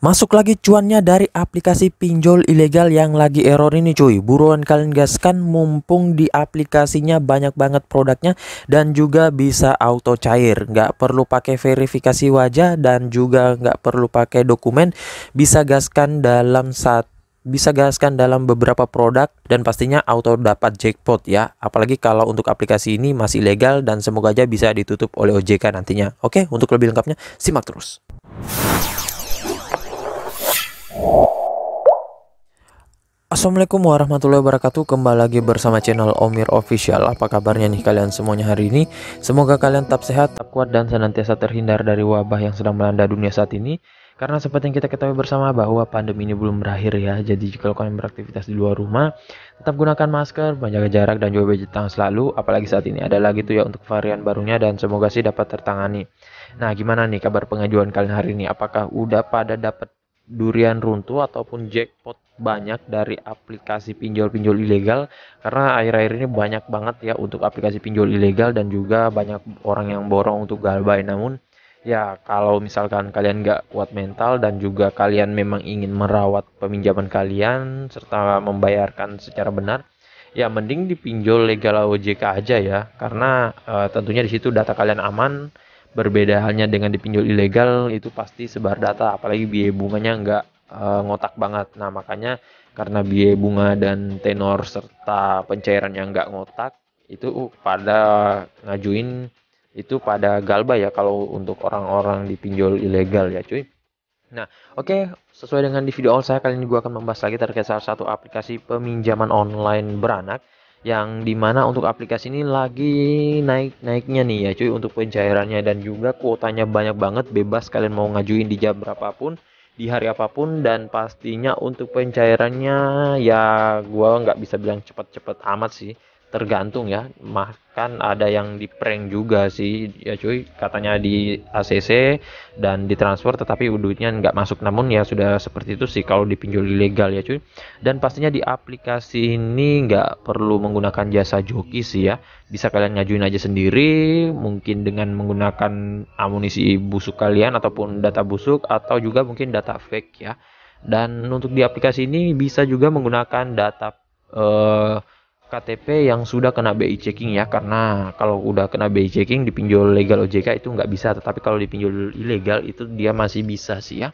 Masuk lagi cuannya dari aplikasi pinjol ilegal yang lagi error ini cuy. Buruan kalian gaskan mumpung di aplikasinya banyak banget produknya dan juga bisa auto cair. Nggak perlu pakai verifikasi wajah dan juga nggak perlu pakai dokumen. Bisa gaskan dalam beberapa produk dan pastinya auto dapat jackpot ya. Apalagi kalau untuk aplikasi ini masih legal dan semoga aja bisa ditutup oleh OJK nantinya. Oke, untuk lebih lengkapnya simak terus. Assalamualaikum warahmatullahi wabarakatuh. Kembali lagi bersama channel Omir Official. Apa kabarnya nih kalian semuanya hari ini? Semoga kalian tetap sehat, tetap kuat dan senantiasa terhindar dari wabah yang sedang melanda dunia saat ini. Karena seperti yang kita ketahui bersama bahwa pandemi ini belum berakhir ya. Jadi jika kalian beraktivitas di luar rumah, tetap gunakan masker, menjaga jarak dan juga cuci tangan selalu. Apalagi saat ini ada lagi tuh ya untuk varian barunya dan semoga sih dapat tertangani. Nah, gimana nih kabar pengajuan kalian hari ini? Apakah udah pada dapat durian runtuh ataupun jackpot banyak dari aplikasi pinjol-pinjol ilegal? Karena akhir-akhir ini banyak banget ya untuk aplikasi pinjol ilegal dan juga banyak orang yang borong untuk galbay. Namun ya kalau misalkan kalian nggak kuat mental dan juga kalian memang ingin merawat peminjaman kalian serta membayarkan secara benar, ya mending dipinjol legal OJK aja ya, karena tentunya di situ data kalian aman. Berbeda halnya dengan dipinjol ilegal, itu pasti sebar data, apalagi biaya bunganya nggak ngotak banget. Nah makanya karena biaya bunga dan tenor serta pencairan yang nggak ngotak, itu pada ngajuin, itu pada galbay ya kalau untuk orang-orang dipinjol ilegal ya cuy. Nah, oke, sesuai dengan di video awal saya, kali ini gue akan membahas lagi terkait salah satu aplikasi peminjaman online beranak yang dimana untuk aplikasi ini lagi naik-naiknya nih ya cuy untuk pencairannya, dan juga kuotanya banyak banget, bebas kalian mau ngajuin di jam berapapun, di hari apapun, dan pastinya untuk pencairannya ya gue nggak bisa bilang cepet-cepet amat sih, tergantung ya. Bahkan ada yang di prank juga sih ya cuy, katanya di ACC dan ditransfer tetapi duitnya nggak masuk. Namun ya sudah seperti itu sih kalau dipinjol ilegal ya cuy. Dan pastinya di aplikasi ini nggak perlu menggunakan jasa joki sih ya, bisa kalian ngajuin aja sendiri, mungkin dengan menggunakan amunisi busuk kalian ataupun data busuk atau juga mungkin data fake ya. Dan untuk di aplikasi ini bisa juga menggunakan data KTP yang sudah kena BI checking ya, karena kalau udah kena BI checking dipinjol legal OJK itu nggak bisa, tetapi kalau dipinjol ilegal itu dia masih bisa sih ya.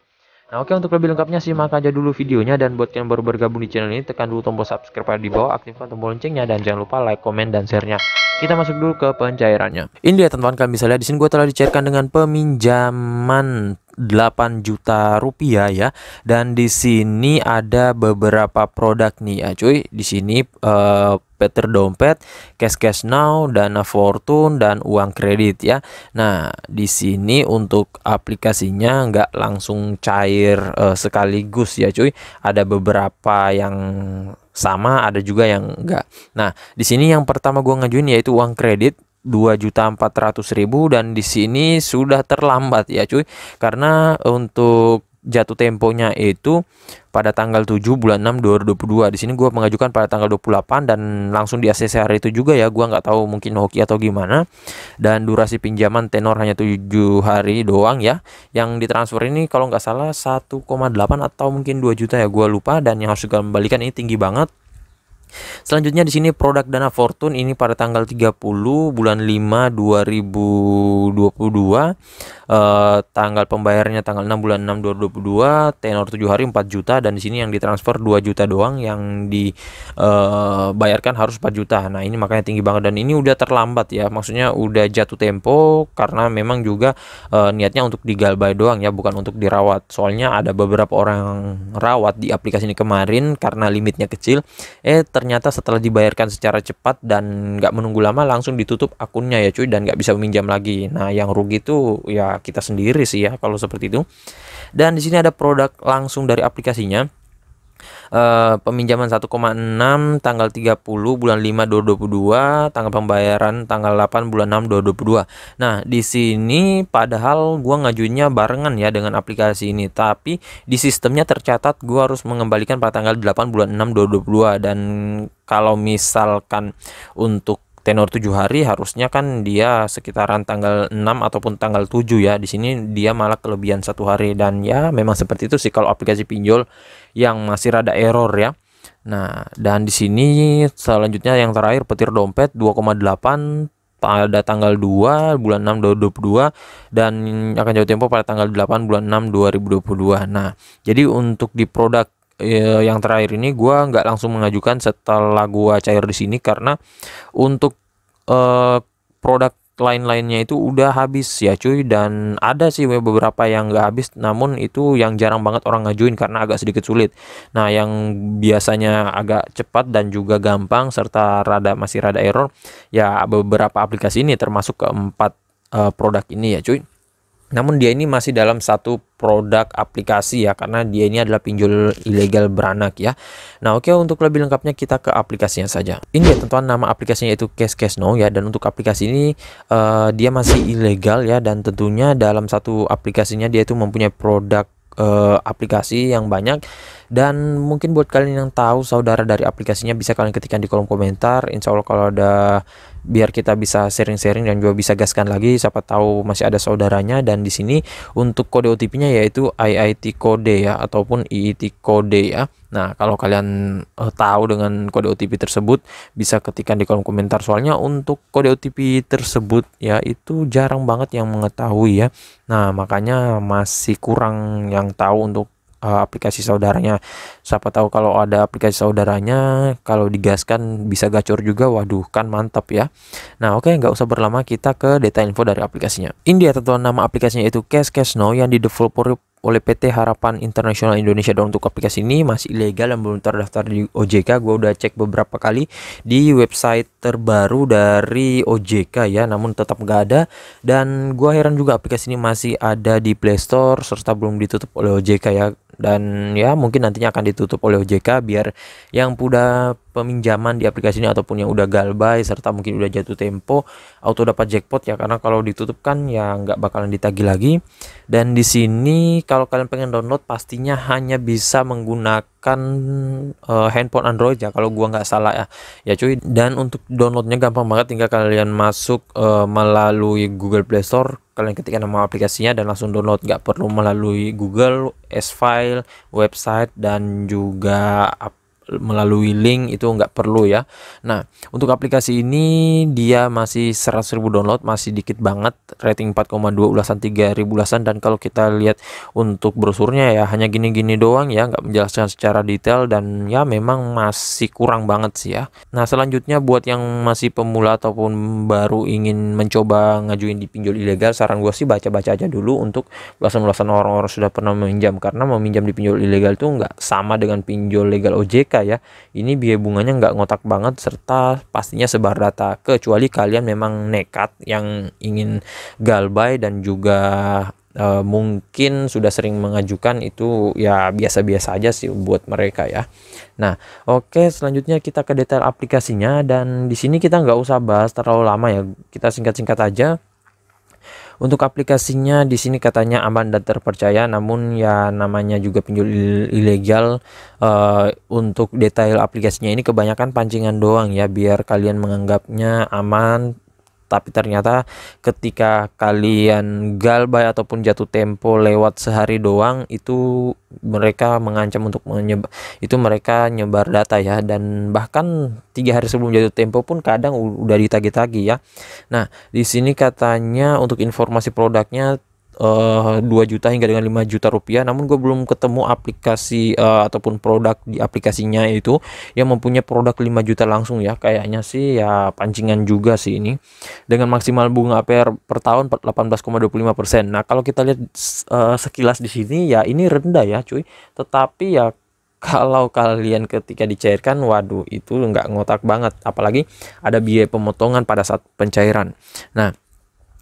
Nah oke, untuk lebih lengkapnya simak aja dulu videonya, dan buat yang baru bergabung di channel ini tekan dulu tombol subscribe di bawah, aktifkan tombol loncengnya, dan jangan lupa like, komen, dan share-nya. Kita masuk dulu ke pencairannya. Ini dia teman-teman, kalian bisa lihat di sini gue telah dicairkan dengan peminjaman 8 juta rupiah ya, dan di sini ada beberapa produk nih ya cuy. Di sini Peter Dompet, Cash Now, Dana Fortune, dan uang kredit ya. Nah di sini untuk aplikasinya nggak langsung cair sekaligus ya cuy. Ada beberapa yang sama, ada juga yang enggak. Nah di sini yang pertama gua ngajuin yaitu uang kredit 2.400.000, dan di sini sudah terlambat ya cuy, karena untuk jatuh temponya itu pada tanggal 7 bulan 6 2022. Di sini gua mengajukan pada tanggal 28 dan langsung di ACC hari itu juga ya. Gua nggak tahu mungkin hoki atau gimana. Dan durasi pinjaman tenor hanya 7 hari doang ya. Yang ditransfer ini kalau nggak salah 1,8 atau mungkin 2 juta ya, gua lupa, dan yang harus dikembalikan ini tinggi banget. Selanjutnya di sini produk Dana Fortune ini pada tanggal 30 bulan 5 2022. Tanggal pembayarannya tanggal 6 bulan 6 2022, tenor 7 hari 4 juta, dan di sini yang ditransfer 2 juta doang, yang dibayarkan harus 4 juta. Nah, ini makanya tinggi banget, dan ini udah terlambat ya. Maksudnya udah jatuh tempo karena memang juga niatnya untuk digalbay doang ya, bukan untuk dirawat. Soalnya ada beberapa orang rawat di aplikasi ini kemarin karena limitnya kecil. Ternyata setelah dibayarkan secara cepat dan nggak menunggu lama langsung ditutup akunnya ya cuy, dan nggak bisa meminjam lagi. Nah yang rugi itu ya kita sendiri sih ya kalau seperti itu. Dan di sini ada produk langsung dari aplikasinya. Peminjaman 1,6 tanggal 30 bulan 5 2022, tanggal pembayaran tanggal 8 bulan 6 2022. Nah di sini padahal gua ngajuinnya barengan ya dengan aplikasi ini, tapi di sistemnya tercatat gua harus mengembalikan pada tanggal 8 bulan 6 2022. Dan kalau misalkan untuk tenor 7 hari, harusnya kan dia sekitaran tanggal 6 ataupun tanggal 7 ya. Di sini dia malah kelebihan 1 hari, dan ya memang seperti itu sih kalau aplikasi pinjol yang masih rada error ya. Nah, dan di sini selanjutnya yang terakhir petir dompet 2,8 pada tanggal 2 bulan 6 2022, dan akan jatuh tempo pada tanggal 8 bulan 6 2022. Nah, jadi untuk di produk yang terakhir ini gua nggak langsung mengajukan setelah gua cair di sini, karena untuk produk lain-lainnya itu udah habis ya cuy, dan ada sih beberapa yang nggak habis, namun itu yang jarang banget orang ngajuin karena agak sedikit sulit. Nah, yang biasanya agak cepat dan juga gampang serta masih rada error ya beberapa aplikasi ini, termasuk keempat produk ini ya cuy. Namun dia ini masih dalam satu produk aplikasi ya, karena dia ini adalah pinjol ilegal beranak ya. Nah, oke, untuk lebih lengkapnya kita ke aplikasinya saja. Ini ya teman-teman, nama aplikasinya itu Cash Now ya, dan untuk aplikasi ini dia masih ilegal ya, dan tentunya dalam satu aplikasinya dia itu mempunyai produk aplikasi yang banyak. Dan mungkin buat kalian yang tahu saudara dari aplikasinya, bisa kalian ketikkan di kolom komentar. Insya Allah kalau ada, biar kita bisa sharing-sharing dan juga bisa gaskan lagi, siapa tahu masih ada saudaranya. Dan di sini untuk kode OTP-nya yaitu IIT kode ya, ataupun IIT kode ya. Nah, kalau kalian tahu dengan kode OTP tersebut, bisa ketikkan di kolom komentar. Soalnya untuk kode OTP tersebut ya itu jarang banget yang mengetahui ya. Nah, makanya masih kurang yang tahu untuk aplikasi saudaranya. Siapa tahu kalau ada aplikasi saudaranya, kalau digaskan bisa gacor juga, waduh kan mantap ya. Nah, oke, nggak usah berlama, kita ke detail info dari aplikasinya. Ini dia teman-teman, nama aplikasinya itu Cash Now yang didevelop oleh PT Harapan Internasional Indonesia. Dan untuk aplikasi ini masih ilegal dan belum terdaftar di OJK. Gue udah cek beberapa kali di website terbaru dari OJK ya, namun tetap nggak ada. Dan gue heran juga aplikasi ini masih ada di Play Store serta belum ditutup oleh OJK ya. Dan ya mungkin nantinya akan ditutup oleh OJK biar yang udah peminjaman di aplikasi ini ataupun yang udah galbay serta mungkin udah jatuh tempo auto dapat jackpot ya, karena kalau ditutup kan ya nggak bakalan ditagih lagi. Dan di sini kalau kalian pengen download pastinya hanya bisa menggunakan handphone Android ya, kalau gua nggak salah ya cuy. Dan untuk downloadnya gampang banget, tinggal kalian masuk melalui Google Play Store, kalian ketikkan nama aplikasinya dan langsung download, nggak perlu melalui Google, S-File, website, dan juga melalui link, itu nggak perlu ya. Nah, untuk aplikasi ini dia masih 100.000 download, masih dikit banget, rating 4,2 ulasan 3.000 ulasan. Dan kalau kita lihat untuk brosurnya ya hanya gini-gini doang ya, nggak menjelaskan secara detail, dan ya memang masih kurang banget sih ya. Nah, selanjutnya buat yang masih pemula ataupun baru ingin mencoba ngajuin di pinjol ilegal, saran gue sih baca-baca aja dulu untuk ulasan-ulasan orang-orang sudah pernah meminjam, karena meminjam di pinjol ilegal itu nggak sama dengan pinjol legal OJK ya. Ini biaya bunganya nggak ngotak banget, serta pastinya sebar data, kecuali kalian memang nekat yang ingin galbay dan juga mungkin sudah sering mengajukan, itu ya biasa-biasa aja sih buat mereka ya. Nah, oke, selanjutnya kita ke detail aplikasinya, dan di sini kita nggak usah bahas terlalu lama ya, kita singkat-singkat aja. Untuk aplikasinya di sini katanya aman dan terpercaya, namun ya namanya juga pinjol ilegal. Untuk detail aplikasinya ini kebanyakan pancingan doang ya, biar kalian menganggapnya aman. Tapi ternyata ketika kalian galbay ataupun jatuh tempo lewat sehari doang, itu mereka mengancam untuk mereka nyebar data ya, dan bahkan 3 hari sebelum jatuh tempo pun kadang udah ditagih-tagih ya. Nah, di sini katanya untuk informasi produknya 2 juta hingga dengan 5 juta rupiah, namun gue belum ketemu aplikasi ataupun produk di aplikasinya itu yang mempunyai produk 5 juta langsung ya. Kayaknya sih ya pancingan juga sih ini, dengan maksimal bunga APR per tahun 18,25%. Nah, kalau kita lihat sekilas di sini ya ini rendah ya cuy, tetapi ya kalau kalian ketika dicairkan, waduh itu nggak ngotak banget, apalagi ada biaya pemotongan pada saat pencairan. Nah,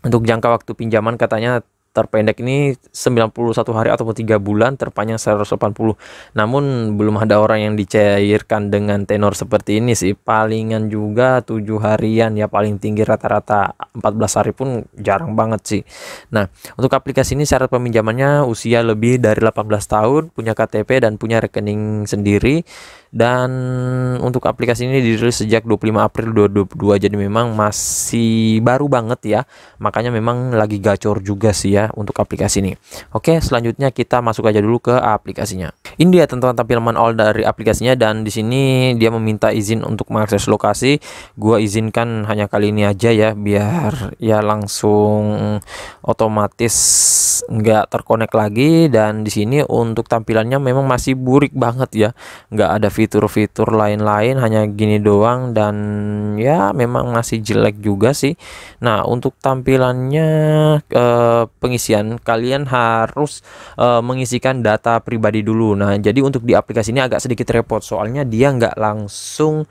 untuk jangka waktu pinjaman katanya terpendek ini 91 hari ataupun 3 bulan, terpanjang 180. Namun belum ada orang yang dicairkan dengan tenor seperti ini sih. Palingan juga 7 harian ya, paling tinggi rata-rata 14 hari pun jarang banget sih. Nah, untuk aplikasi ini syarat peminjamannya usia lebih dari 18 tahun, punya KTP dan punya rekening sendiri. Dan untuk aplikasi ini dirilis sejak 25 April 2022, jadi memang masih baru banget ya, makanya memang lagi gacor juga sih ya untuk aplikasi ini. Oke, selanjutnya kita masuk aja dulu ke aplikasinya. Ini dia teman-teman tampilan awal dari aplikasinya, dan di sini dia meminta izin untuk mengakses lokasi. Gua izinkan hanya kali ini aja ya, biar ya langsung otomatis nggak terkonek lagi. Dan di sini untuk tampilannya memang masih burik banget ya, nggak ada fitur-fitur lain-lain, hanya gini doang, dan ya memang masih jelek juga sih. Nah, untuk tampilannya pengisian, kalian harus mengisikan data pribadi dulu. Nah, jadi untuk di aplikasi ini agak sedikit repot, soalnya dia nggak langsung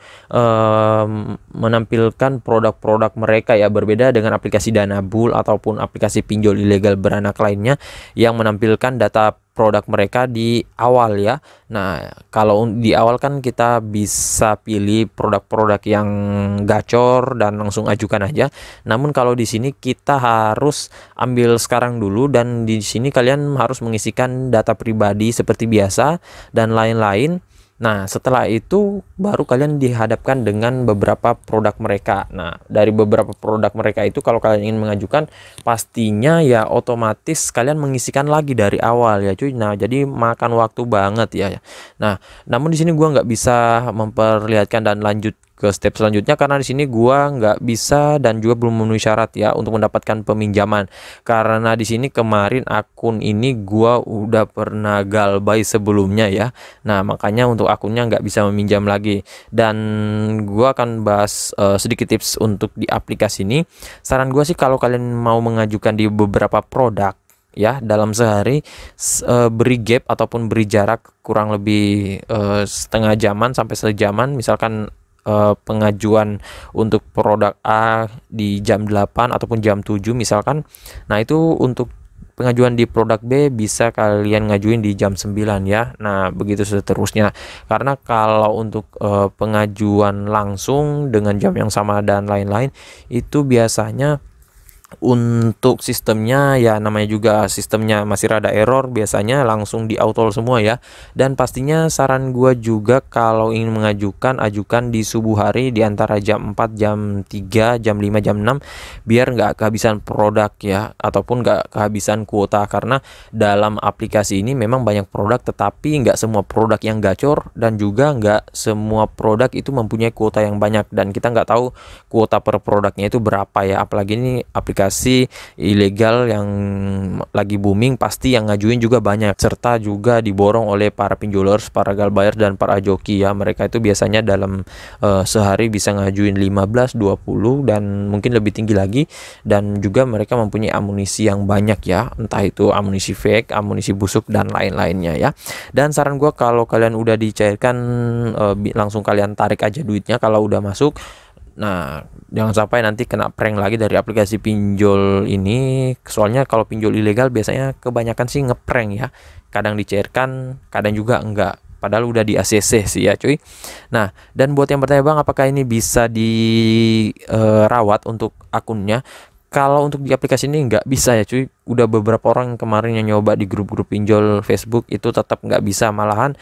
menampilkan produk-produk mereka ya, berbeda dengan aplikasi Danabul ataupun aplikasi pinjol ilegal beranak lainnya yang menampilkan data produk mereka di awal ya. Nah, kalau di awal kan kita bisa pilih produk-produk yang gacor dan langsung ajukan aja. Namun kalau di sini kita harus ambil sekarang dulu, dan di sini kalian harus mengisikan data pribadi seperti biasa dan lain-lain. Nah, setelah itu baru kalian dihadapkan dengan beberapa produk mereka. Nah, dari beberapa produk mereka itu kalau kalian ingin mengajukan, pastinya ya otomatis kalian mengisikan lagi dari awal ya cuy. Nah, jadi makan waktu banget ya. Nah, namun di sini gua nggak bisa memperlihatkan dan lanjut ke step selanjutnya karena di sini gua nggak bisa dan juga belum memenuhi syarat ya untuk mendapatkan peminjaman, karena di sini kemarin akun ini gua udah pernah galbay sebelumnya ya. Nah, makanya untuk akunnya nggak bisa meminjam lagi, dan gua akan bahas sedikit tips untuk di aplikasi ini. Saran gua sih kalau kalian mau mengajukan di beberapa produk ya dalam sehari, beri gap ataupun beri jarak kurang lebih setengah jaman sampai sejaman. Misalkan pengajuan untuk produk A di jam 8 ataupun jam 7 misalkan. Nah, itu untuk pengajuan di produk B bisa kalian ngajuin di jam 9 ya. Nah, begitu seterusnya. Karena kalau untuk pengajuan langsung dengan jam yang sama dan lain-lain, itu biasanya untuk sistemnya ya, namanya juga sistemnya masih rada error, biasanya langsung di auto semua ya. Dan pastinya saran gua juga kalau ingin mengajukan, ajukan di subuh hari di antara jam 4, jam 3, jam 5, jam 6, biar nggak kehabisan produk ya, ataupun nggak kehabisan kuota. Karena dalam aplikasi ini memang banyak produk, tetapi nggak semua produk yang gacor, dan juga nggak semua produk itu mempunyai kuota yang banyak, dan kita nggak tahu kuota per produknya itu berapa ya. Apalagi ini aplikasi ilegal yang lagi booming, pasti yang ngajuin juga banyak, serta juga diborong oleh para pinjolers, para galbayers, dan para joki ya. Mereka itu biasanya dalam sehari bisa ngajuin 15, 20 dan mungkin lebih tinggi lagi, dan juga mereka mempunyai amunisi yang banyak ya, entah itu amunisi fake, amunisi busuk, dan lain-lainnya ya. Dan saran gua kalau kalian udah dicairkan, langsung kalian tarik aja duitnya kalau udah masuk. Nah, jangan sampai nanti kena prank lagi dari aplikasi pinjol ini. Soalnya kalau pinjol ilegal biasanya kebanyakan sih ngeprank ya. Kadang dicairkan, kadang juga enggak. Padahal udah di ACC sih ya cuy. Nah, dan buat yang bertanya, bang apakah ini bisa dirawat untuk akunnya? Kalau untuk di aplikasi ini nggak bisa ya cuy. Udah beberapa orang kemarin yang nyoba di grup-grup pinjol Facebook itu tetap nggak bisa. Malahan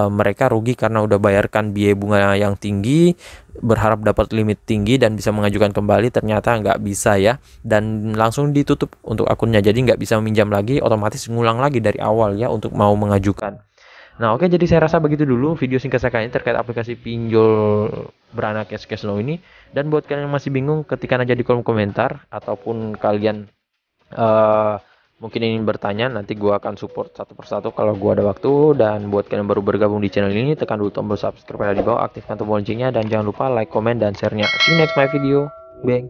mereka rugi karena udah bayarkan biaya bunga yang tinggi, berharap dapat limit tinggi dan bisa mengajukan kembali, ternyata nggak bisa ya. Dan langsung ditutup untuk akunnya. Jadi nggak bisa meminjam lagi, otomatis ngulang lagi dari awal ya untuk mau mengajukan. Nah, oke, jadi saya rasa begitu dulu video singkat saya kali ini terkait aplikasi pinjol beranak Cashflow ini. Dan buat kalian yang masih bingung, ketikkan aja di kolom komentar, ataupun kalian mungkin ingin bertanya, nanti gua akan support satu persatu kalau gua ada waktu. Dan buat kalian yang baru bergabung di channel ini, tekan dulu tombol subscribe di bawah, aktifkan tombol loncengnya, dan jangan lupa like, comment, dan share-nya. See you next my video. Bye.